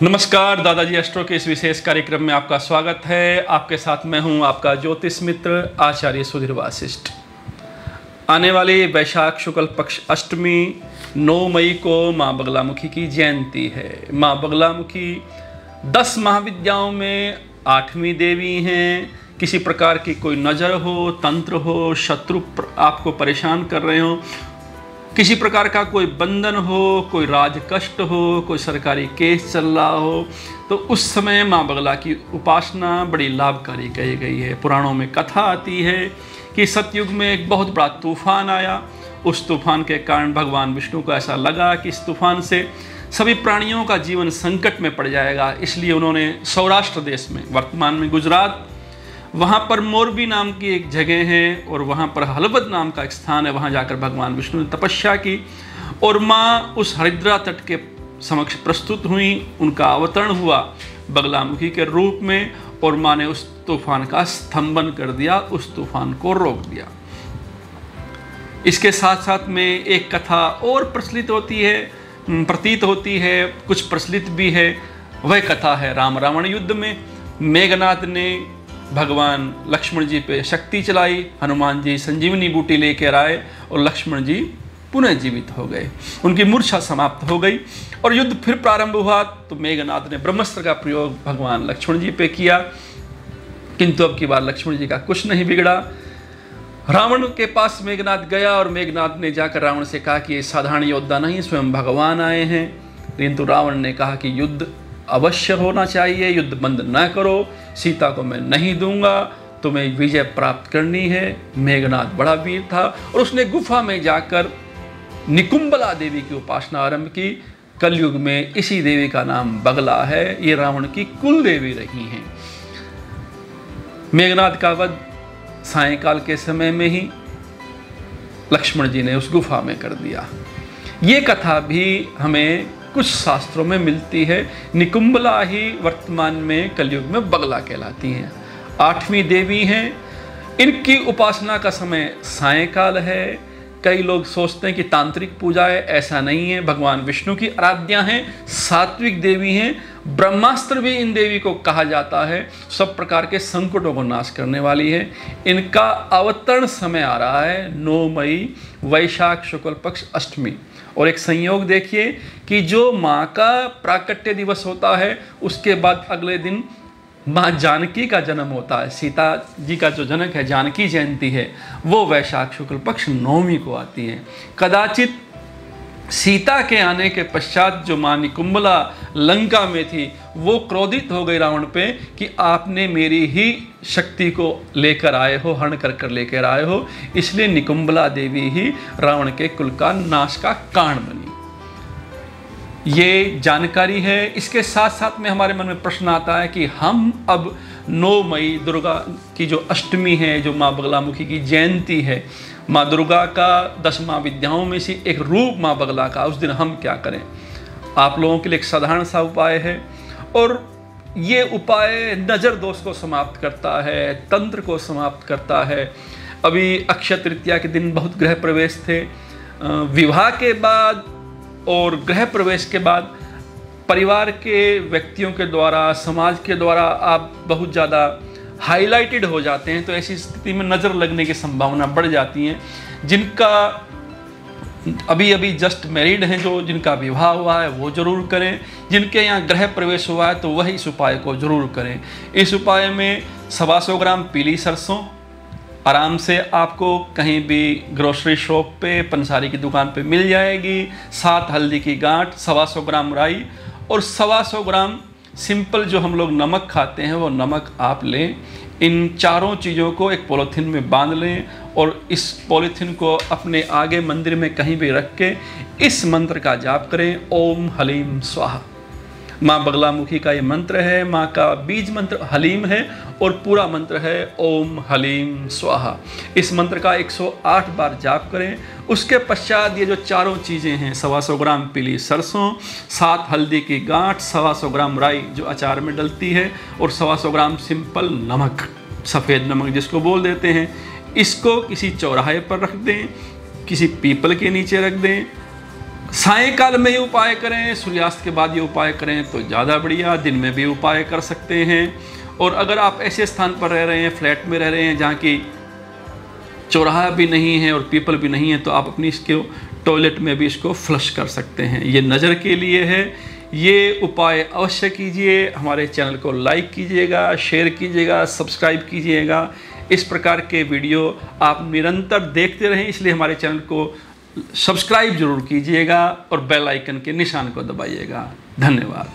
नमस्कार, दादाजी एस्ट्रो के इस विशेष कार्यक्रम में आपका स्वागत है। आपके साथ मैं हूं आपका ज्योतिष मित्र आचार्य सुधीर वासिष्ठ। आने वाली वैशाख शुक्ल पक्ष अष्टमी 9 मई को माँ बगलामुखी की जयंती है। माँ बगलामुखी 10 महाविद्याओं में 8वीं देवी हैं। किसी प्रकार की कोई नज़र हो, तंत्र हो, शत्रु आपको परेशान कर रहे हो, किसी प्रकार का कोई बंधन हो, कोई राज कष्ट हो, कोई सरकारी केस चल रहा हो, तो उस समय माँ बगला की उपासना बड़ी लाभकारी कही गई है। पुराणों में कथा आती है कि सतयुग में एक बहुत बड़ा तूफान आया। उस तूफान के कारण भगवान विष्णु को ऐसा लगा कि इस तूफान से सभी प्राणियों का जीवन संकट में पड़ जाएगा। इसलिए उन्होंने सौराष्ट्र देश में, वर्तमान में गुजरात, वहाँ पर मोरबी नाम की एक जगह है और वहाँ पर हलवद नाम का एक स्थान है, वहाँ जाकर भगवान विष्णु ने तपस्या की और माँ उस हरिद्रा तट के समक्ष प्रस्तुत हुई। उनका अवतरण हुआ बगलामुखी के रूप में और माँ ने उस तूफान का स्तंभन कर दिया, उस तूफान को रोक दिया। इसके साथ साथ में एक कथा और प्रचलित होती है, प्रतीत होती है, कुछ प्रचलित भी है। वह कथा है राम रावण युद्ध में मेघनाथ ने भगवान लक्ष्मण जी पे शक्ति चलाई, हनुमान जी संजीवनी बूटी लेकर आए और लक्ष्मण जी पुनः जीवित हो गए, उनकी मूर्छा समाप्त हो गई और युद्ध फिर प्रारंभ हुआ। तो मेघनाथ ने ब्रह्मास्त्र का प्रयोग भगवान लक्ष्मण जी पे किया, किंतु अब की बार लक्ष्मण जी का कुछ नहीं बिगड़ा। रावण के पास मेघनाथ गया और मेघनाथ ने जाकर रावण से कहा कि ये साधारण योद्धा नहीं, स्वयं भगवान आए हैं। किंतु रावण ने कहा कि युद्ध अवश्य होना चाहिए, युद्ध बंद न करो, सीता को मैं नहीं दूंगा, तुम्हें विजय प्राप्त करनी है। मेघनाथ बड़ा वीर था और उसने गुफा में जाकर निकुंबला देवी की उपासना आरंभ की। कलयुग में इसी देवी का नाम बगला है, ये रावण की कुल देवी रही हैं। मेघनाथ का वध सायंकाल के समय में ही लक्ष्मण जी ने उस गुफा में कर दिया। ये कथा भी हमें कुछ शास्त्रों में मिलती है। निकुंबला ही वर्तमान में कलयुग में बगला कहलाती हैं। 8वीं देवी हैं। इनकी उपासना का समय सायंकाल है। कई लोग सोचते हैं कि तांत्रिक पूजा है, ऐसा नहीं है। भगवान विष्णु की आराध्या हैं, सात्विक देवी हैं। ब्रह्मास्त्र भी इन देवी को कहा जाता है, सब प्रकार के संकटों को नाश करने वाली है। इनका अवतरण समय आ रहा है 9 मई वैशाख शुक्ल पक्ष अष्टमी। और एक संयोग देखिए कि जो माँ का प्राकट्य दिवस होता है उसके बाद अगले दिन माँ जानकी का जन्म होता है। सीता जी का जो जनक है, जानकी जयंती है, वो वैशाख शुक्ल पक्ष 9वीं को आती है। कदाचित सीता के आने के पश्चात जो माँ निकुंबला लंका में थी वो क्रोधित हो गई रावण पे कि आपने मेरी ही शक्ति को लेकर आए हो, हरण कर कर लेकर आए हो, इसलिए निकुंबला देवी ही रावण के कुल का नाश का कारण बनी। ये जानकारी है। इसके साथ साथ में हमारे मन में प्रश्न आता है कि हम अब 9 मई दुर्गा की जो अष्टमी है, जो माँ बगलामुखी की जयंती है, माँ दुर्गा का 10 महाविद्याओं में से एक रूप माँ बगला का, उस दिन हम क्या करें? आप लोगों के लिए एक साधारण सा उपाय है और ये उपाय नज़र दोष को समाप्त करता है, तंत्र को समाप्त करता है। अभी अक्षय तृतीया के दिन बहुत गृह प्रवेश थे। विवाह के बाद और गृह प्रवेश के बाद परिवार के व्यक्तियों के द्वारा, समाज के द्वारा आप बहुत ज़्यादा हाईलाइटेड हो जाते हैं, तो ऐसी स्थिति में नज़र लगने की संभावना बढ़ जाती है। जिनका अभी अभी जस्ट मैरिड हैं, जो जिनका विवाह हुआ है वो जरूर करें। जिनके यहाँ गृह प्रवेश हुआ है तो वह इस उपाय को जरूर करें। इस उपाय में 125 ग्राम पीली सरसों आराम से आपको कहीं भी ग्रोसरी शॉप पे, पंसारी की दुकान पे मिल जाएगी। 7 हल्दी की गांठ, 125 ग्राम राई और 125 ग्राम सिंपल जो हम लोग नमक खाते हैं वो नमक आप लें। इन चारों चीज़ों को एक पॉलीथीन में बांध लें और इस पॉलीथीन को अपने आगे मंदिर में कहीं भी रख के इस मंत्र का जाप करें, ओम हलीम स्वाहा। माँ बगलामुखी का ये मंत्र है। माँ का बीज मंत्र हलीम है और पूरा मंत्र है ओम हलीम स्वाहा। इस मंत्र का 108 बार जाप करें। उसके पश्चात ये जो चारों चीज़ें हैं, 125 ग्राम पीली सरसों, 7 हल्दी की गांठ, 125 ग्राम राई जो अचार में डलती है और 125 ग्राम सिंपल नमक, सफ़ेद नमक जिसको बोल देते हैं, इसको किसी चौराहे पर रख दें, किसी पीपल के नीचे रख दें। सायंकाल में ये उपाय करें, सूर्यास्त के बाद ये उपाय करें तो ज़्यादा बढ़िया। दिन में भी उपाय कर सकते हैं। और अगर आप ऐसे स्थान पर रह रहे हैं, फ्लैट में रह रहे हैं जहाँ की चौराहा भी नहीं है और पीपल भी नहीं है, तो आप अपनी इसके टॉयलेट में भी इसको फ्लश कर सकते हैं। ये नज़र के लिए है। ये उपाय अवश्य कीजिए। हमारे चैनल को लाइक कीजिएगा, शेयर कीजिएगा, सब्सक्राइब कीजिएगा। इस प्रकार के वीडियो आप निरंतर देखते रहें, इसलिए हमारे चैनल को सब्सक्राइब जरूर कीजिएगा और बेल आइकन के निशान को दबाइएगा। धन्यवाद।